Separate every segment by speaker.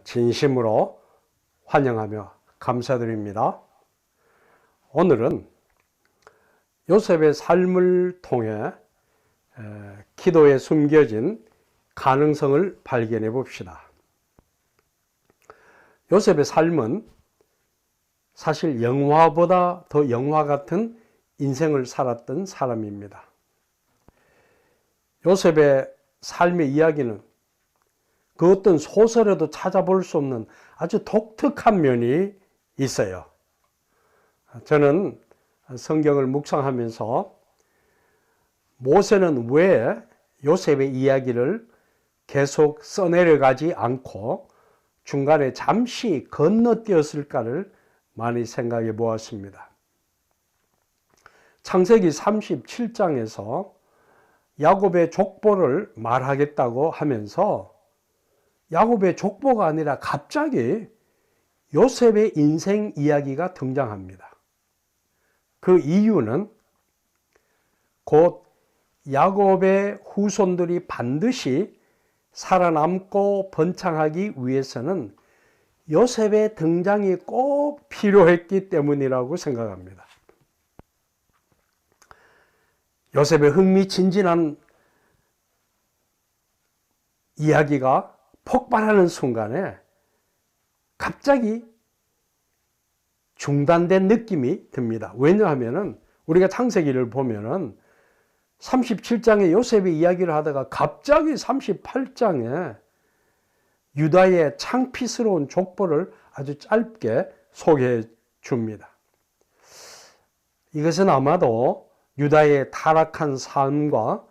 Speaker 1: 진심으로 환영하며 감사드립니다. 오늘은 요셉의 삶을 통해 기도에 숨겨진 가능성을 발견해 봅시다. 요셉의 삶은 사실 영화보다 더 영화 같은 인생을 살았던 사람입니다. 요셉의 삶의 이야기는 그 어떤 소설에도 찾아볼 수 없는 아주 독특한 면이 있어요. 저는 성경을 묵상하면서 모세는 왜 요셉의 이야기를 계속 써내려가지 않고 중간에 잠시 건너뛰었을까를 많이 생각해 보았습니다. 창세기 37장에서 야곱의 족보를 말하겠다고 하면서 야곱의 족보가 아니라 갑자기 요셉의 인생 이야기가 등장합니다. 그 이유는 곧 야곱의 후손들이 반드시 살아남고 번창하기 위해서는 요셉의 등장이 꼭 필요했기 때문이라고 생각합니다. 요셉의 흥미진진한 이야기가 폭발하는 순간에 갑자기 중단된 느낌이 듭니다. 왜냐하면 우리가 창세기를 보면은 37장에 요셉의 이야기를 하다가 갑자기 38장에 유다의 창피스러운 족보를 아주 짧게 소개해 줍니다. 이것은 아마도 유다의 타락한 삶과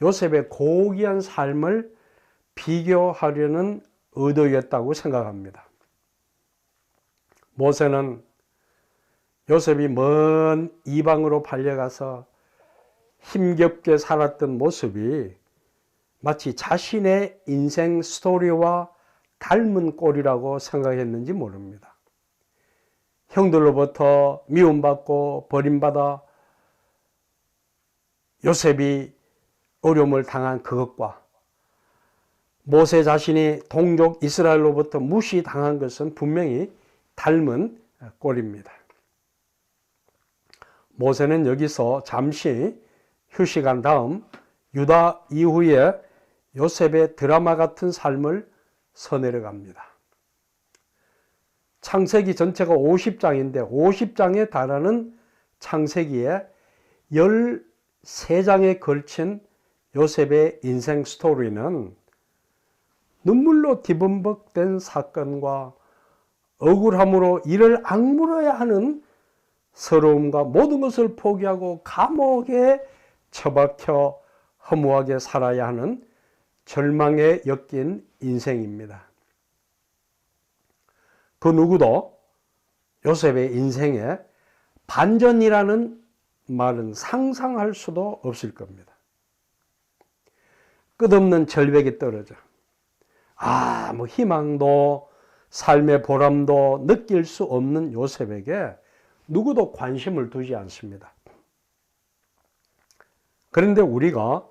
Speaker 1: 요셉의 고귀한 삶을 비교하려는 의도였다고 생각합니다. 모세는 요셉이 먼 이방으로 팔려가서 힘겹게 살았던 모습이 마치 자신의 인생 스토리와 닮은 꼴이라고 생각했는지 모릅니다. 형들로부터 미움받고 버림받아 요셉이 어려움을 당한 그것과 모세 자신이 동족 이스라엘로부터 무시당한 것은 분명히 닮은 꼴입니다. 모세는 여기서 잠시 휴식한 다음 유다 이후에 요셉의 드라마 같은 삶을 써내려갑니다. 창세기 전체가 50장인데 50장에 달하는 창세기에 13장에 걸친 요셉의 인생 스토리는 눈물로 뒤범벅된 사건과 억울함으로 이를 악물어야 하는 서러움과 모든 것을 포기하고 감옥에 처박혀 허무하게 살아야 하는 절망에 엮인 인생입니다. 그 누구도 요셉의 인생에 반전이라는 말은 상상할 수도 없을 겁니다. 끝없는 절벽에 떨어져 희망도 삶의 보람도 느낄 수 없는 요셉에게 누구도 관심을 두지 않습니다. 그런데 우리가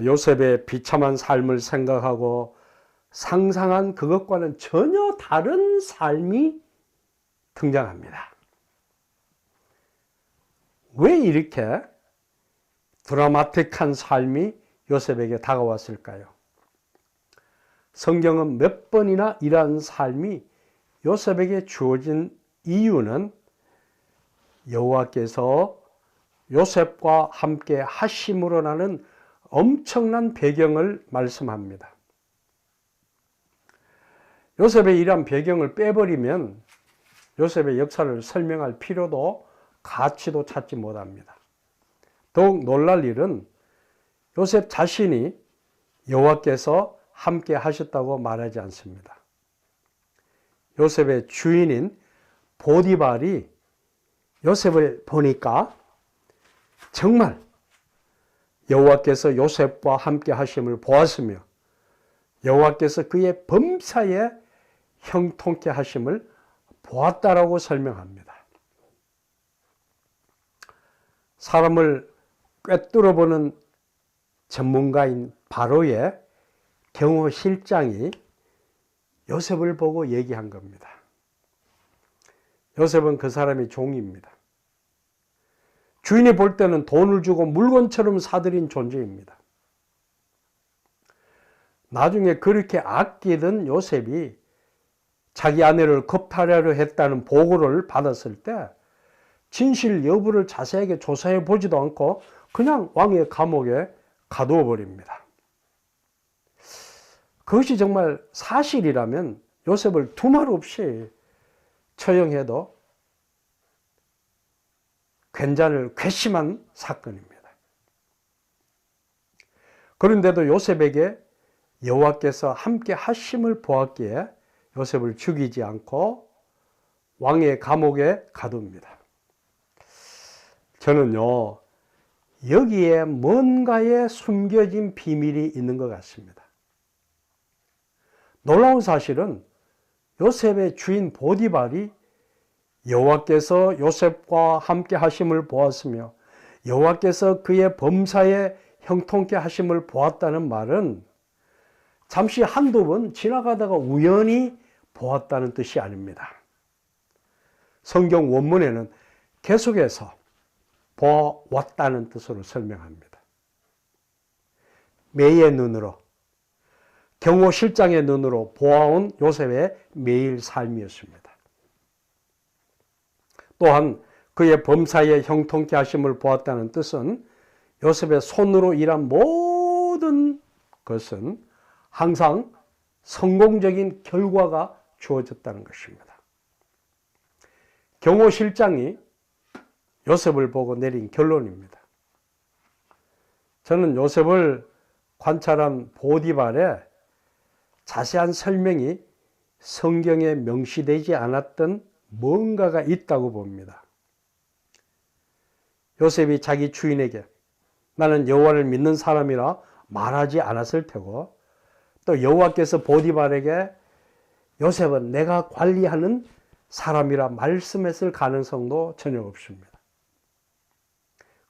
Speaker 1: 요셉의 비참한 삶을 생각하고 상상한 그것과는 전혀 다른 삶이 등장합니다. 왜 이렇게 드라마틱한 삶이 요셉에게 다가왔을까요? 성경은 몇 번이나 이러한 삶이 요셉에게 주어진 이유는 여호와께서 요셉과 함께 하심으로라는 엄청난 배경을 말씀합니다. 요셉의 이러한 배경을 빼버리면 요셉의 역사를 설명할 필요도 가치도 찾지 못합니다. 더욱 놀랄 일은 요셉 자신이 여호와께서 함께 하셨다고 말하지 않습니다. 요셉의 주인인 보디발이 요셉을 보니까 정말 여호와께서 요셉과 함께 하심을 보았으며 여호와께서 그의 범사에 형통케 하심을 보았다라고 설명합니다. 사람을 꿰뚫어보는 전문가인 바로의 경호 실장이 요셉을 보고 얘기한 겁니다. 요셉은 그 사람의 종입니다. 주인이 볼 때는 돈을 주고 물건처럼 사들인 존재입니다. 나중에 그렇게 아끼던 요셉이 자기 아내를 겁탈하려 했다는 보고를 받았을 때 진실 여부를 자세하게 조사해 보지도 않고 그냥 왕의 감옥에 가두어 버립니다. 그것이 정말 사실이라면 요셉을 두말 없이 처형해도 괜찮을 괘씸한 사건입니다. 그런데도 요셉에게 여호와께서 함께 하심을 보았기에 요셉을 죽이지 않고 왕의 감옥에 가둡니다. 저는요, 여기에 뭔가에 숨겨진 비밀이 있는 것 같습니다. 놀라운 사실은 요셉의 주인 보디발이 여호와께서 요셉과 함께 하심을 보았으며 여호와께서 그의 범사에 형통케 하심을 보았다는 말은 잠시 한두 번 지나가다가 우연히 보았다는 뜻이 아닙니다. 성경 원문에는 계속해서 보았다는 뜻으로 설명합니다. 매의 눈으로, 경호실장의 눈으로 보아온 요셉의 매일 삶이었습니다. 또한 그의 범사에 형통케 하심을 보았다는 뜻은 요셉의 손으로 일한 모든 것은 항상 성공적인 결과가 주어졌다는 것입니다. 경호실장이 요셉을 보고 내린 결론입니다. 저는 요셉을 관찰한 보디발의 자세한 설명이 성경에 명시되지 않았던 뭔가가 있다고 봅니다. 요셉이 자기 주인에게 나는 여호와를 믿는 사람이라 말하지 않았을 테고 또 여호와께서 보디발에게 요셉은 내가 관리하는 사람이라 말씀했을 가능성도 전혀 없습니다.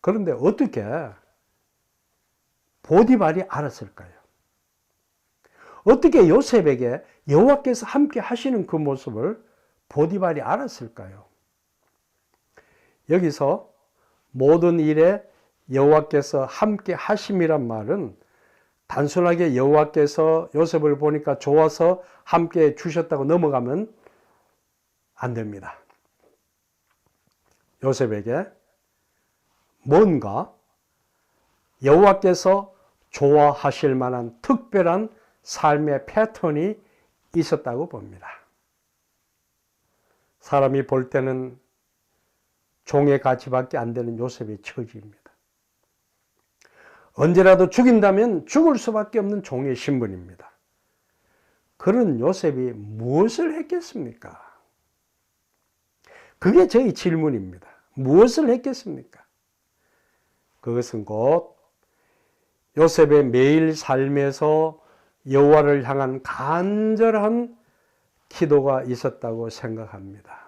Speaker 1: 그런데 어떻게 보디발이 알았을까요? 어떻게 요셉에게 여호와께서 함께 하시는 그 모습을 보디발이 알았을까요? 여기서 모든 일에 여호와께서 함께 하심이란 말은 단순하게 여호와께서 요셉을 보니까 좋아서 함께 주셨다고 넘어가면 안 됩니다. 요셉에게 뭔가 여호와께서 좋아하실 만한 특별한 삶의 패턴이 있었다고 봅니다. 사람이 볼 때는 종의 가치밖에 안 되는 요셉의 처지입니다. 언제라도 죽인다면 죽을 수밖에 없는 종의 신분입니다. 그런 요셉이 무엇을 했겠습니까? 그게 저희 질문입니다. 무엇을 했겠습니까? 그것은 곧 요셉의 매일 삶에서 여호와를 향한 간절한 기도가 있었다고 생각합니다.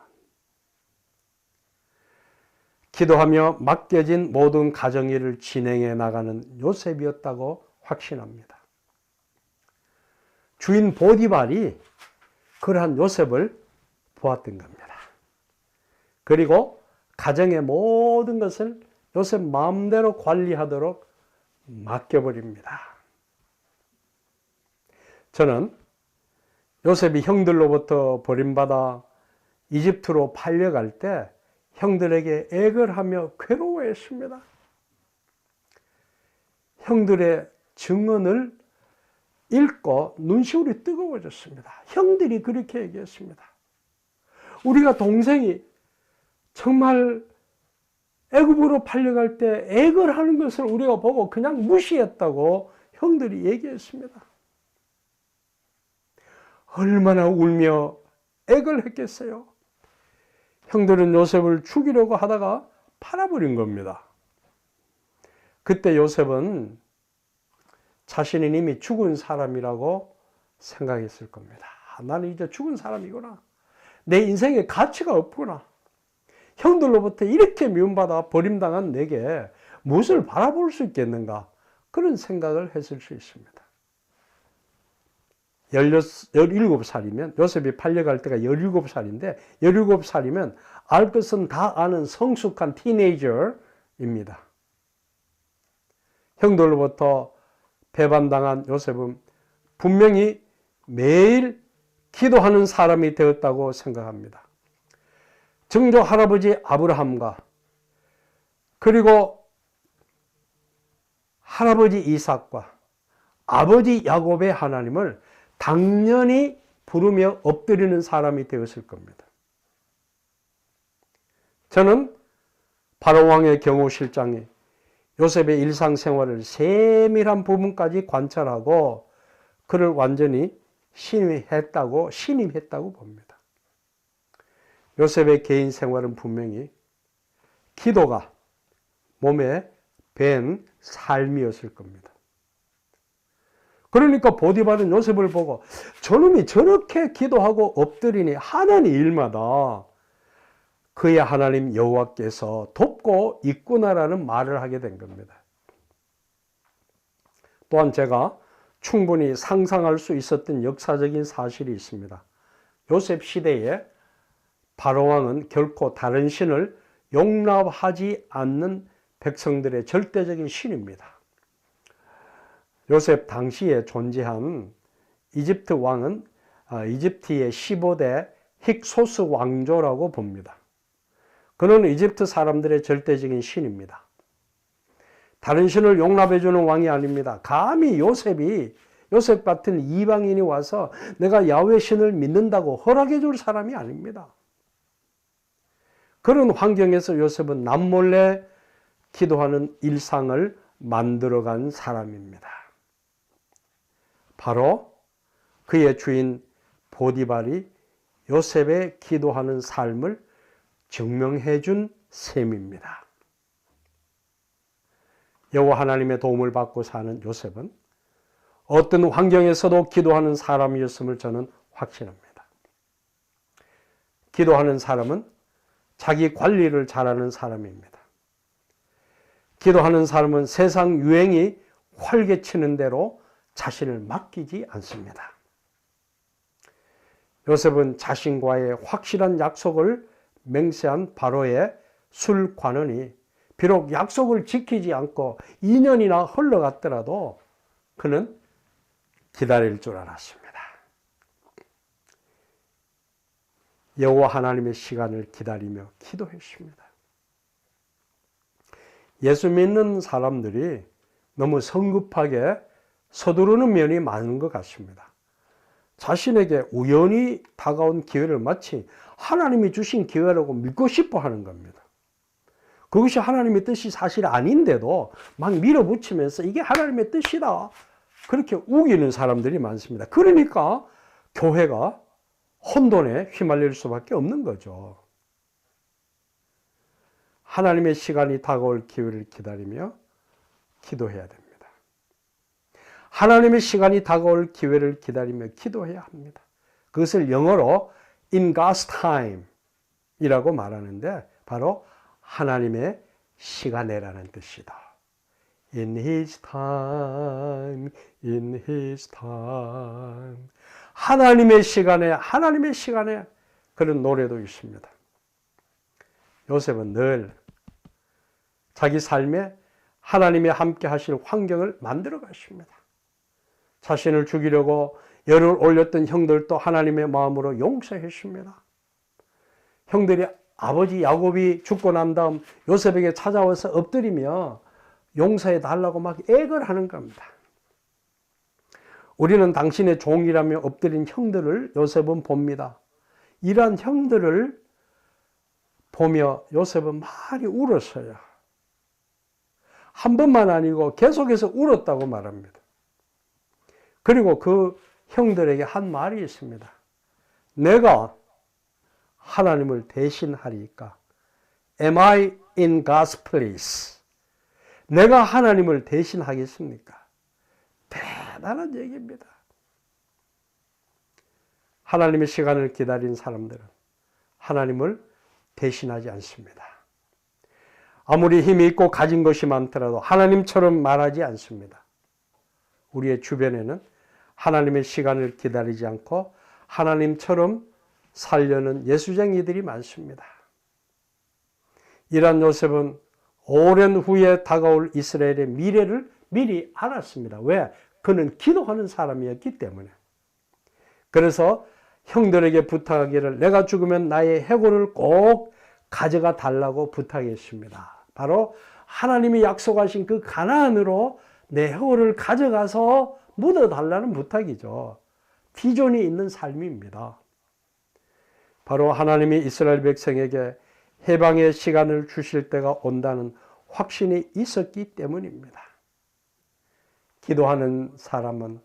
Speaker 1: 기도하며 맡겨진 모든 가정일을 진행해 나가는 요셉이었다고 확신합니다. 주인 보디발이 그러한 요셉을 보았던 겁니다. 그리고 가정의 모든 것을 요셉 마음대로 관리하도록 맡겨버립니다. 저는 요셉이 형들로부터 버림받아 이집트로 팔려갈 때 형들에게 애걸하며 괴로워했습니다. 형들의 증언을 읽고 눈시울이 뜨거워졌습니다. 형들이 그렇게 얘기했습니다. 우리가 동생이 정말 애굽으로 팔려갈 때 애걸하는 것을 우리가 보고 그냥 무시했다고 형들이 얘기했습니다. 얼마나 울며 애걸했겠어요. 형들은 요셉을 죽이려고 하다가 팔아버린 겁니다. 그때 요셉은 자신은 이미 죽은 사람이라고 생각했을 겁니다. 나는 이제 죽은 사람이구나. 내 인생에 가치가 없구나. 형들로부터 이렇게 미움받아 버림당한 내게 무엇을 바라볼 수 있겠는가? 그런 생각을 했을 수 있습니다. 17살이면 요셉이 팔려갈 때가 17살인데 17살이면 알 것은 다 아는 성숙한 티네이저입니다. 형들로부터 배반당한 요셉은 분명히 매일 기도하는 사람이 되었다고 생각합니다. 증조 할아버지 아브라함과 그리고 할아버지 이삭과 아버지 야곱의 하나님을 당연히 부르며 엎드리는 사람이 되었을 겁니다. 저는 바로왕의 경호실장이 요셉의 일상생활을 세밀한 부분까지 관찰하고 그를 완전히 신임했다고 봅니다. 요셉의 개인 생활은 분명히 기도가 몸에 밴 삶이었을 겁니다. 그러니까 보디발은 요셉을 보고 저놈이 저렇게 기도하고 엎드리니 하는 일마다 그의 하나님 여호와께서 돕고 있구나라는 말을 하게 된 겁니다. 또한 제가 충분히 상상할 수 있었던 역사적인 사실이 있습니다. 요셉 시대에 바로왕은 결코 다른 신을 용납하지 않는 백성들의 절대적인 신입니다. 요셉 당시에 존재한 이집트 왕은 이집트의 15대 힉소스 왕조라고 봅니다. 그는 이집트 사람들의 절대적인 신입니다. 다른 신을 용납해주는 왕이 아닙니다. 감히 요셉 같은 이방인이 와서 내가 야훼 신을 믿는다고 허락해줄 사람이 아닙니다. 그런 환경에서 요셉은 남몰래 기도하는 일상을 만들어간 사람입니다. 바로 그의 주인 보디발이 요셉의 기도하는 삶을 증명해 준 셈입니다. 여호와 하나님의 도움을 받고 사는 요셉은 어떤 환경에서도 기도하는 사람이었음을 저는 확신합니다. 기도하는 사람은 자기 관리를 잘하는 사람입니다. 기도하는 사람은 세상 유행이 활개치는 대로 자신을 맡기지 않습니다. 요셉은 자신과의 확실한 약속을 맹세한 바로의 술관원이 비록 약속을 지키지 않고 2년이나 흘러갔더라도 그는 기다릴 줄 알았습니다. 여호와 하나님의 시간을 기다리며 기도했습니다. 예수 믿는 사람들이 너무 성급하게 서두르는 면이 많은 것 같습니다. 자신에게 우연히 다가온 기회를 마치 하나님이 주신 기회라고 믿고 싶어 하는 겁니다. 그것이 하나님의 뜻이 사실 아닌데도 막 밀어붙이면서 이게 하나님의 뜻이다. 그렇게 우기는 사람들이 많습니다. 그러니까 교회가 혼돈에 휘말릴 수밖에 없는 거죠. 하나님의 시간이 다가올 기회를 기다리며 기도해야 됩니다. 하나님의 시간이 다가올 기회를 기다리며 기도해야 합니다. 그것을 영어로 in God's time 이라고 말하는데 바로 하나님의 시간에라는 뜻이다. In His time, in His time. 하나님의 시간에 그런 노래도 있습니다. 요셉은 늘 자기 삶에 하나님이 함께 하실 환경을 만들어 가십니다. 자신을 죽이려고 열을 올렸던 형들도 하나님의 마음으로 용서했습니다. 형들이 아버지 야곱이 죽고 난 다음 요셉에게 찾아와서 엎드리며 용서해 달라고 막 애걸 하는 겁니다. 우리는 당신의 종이라며 엎드린 형들을 요셉은 봅니다. 이러한 형들을 보며 요셉은 많이 울었어요. 한 번만 아니고 계속해서 울었다고 말합니다. 그리고 그 형들에게 한 말이 있습니다. 내가 하나님을 대신하리까? Am I in God's place? 내가 하나님을 대신하겠습니까? 대단한 얘기입니다. 하나님의 시간을 기다린 사람들은 하나님을 대신하지 않습니다. 아무리 힘이 있고 가진 것이 많더라도 하나님처럼 말하지 않습니다. 우리의 주변에는 하나님의 시간을 기다리지 않고 하나님처럼 살려는 예수쟁이들이 많습니다. 이런 요셉은 오랜 후에 다가올 이스라엘의 미래를 미리 알았습니다. 왜? 그는 기도하는 사람이었기 때문에. 그래서 형들에게 부탁하기를 내가 죽으면 나의 해골을 꼭 가져가 달라고 부탁했습니다. 바로 하나님이 약속하신 그 가나안으로 내 해골을 가져가서 묻어달라는 부탁이죠. 비전이 있는 삶입니다. 바로 하나님이 이스라엘 백성에게 해방의 시간을 주실 때가 온다는 확신이 있었기 때문입니다. 기도하는 사람은,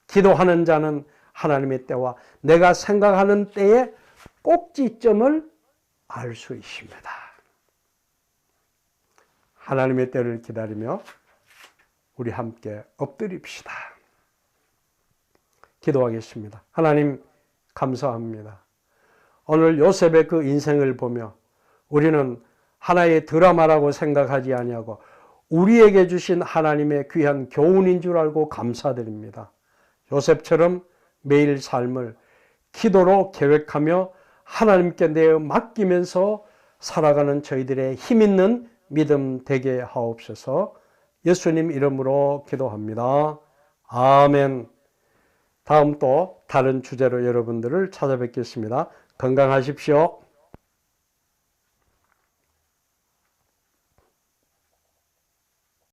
Speaker 1: 기도하는 자는 하나님의 때와 내가 생각하는 때의 꼭지점을 알 수 있습니다. 하나님의 때를 기다리며 우리 함께 엎드립시다. 기도하겠습니다. 하나님 감사합니다. 오늘 요셉의 그 인생을 보며 우리는 하나의 드라마라고 생각하지 아니하고 우리에게 주신 하나님의 귀한 교훈인 줄 알고 감사드립니다. 요셉처럼 매일 삶을 기도로 계획하며 하나님께 내어 맡기면서 살아가는 저희들의 힘있는 믿음 되게 하옵소서. 예수님 이름으로 기도합니다. 아멘. 다음 또 다른 주제로 여러분들을 찾아뵙겠습니다. 건강하십시오.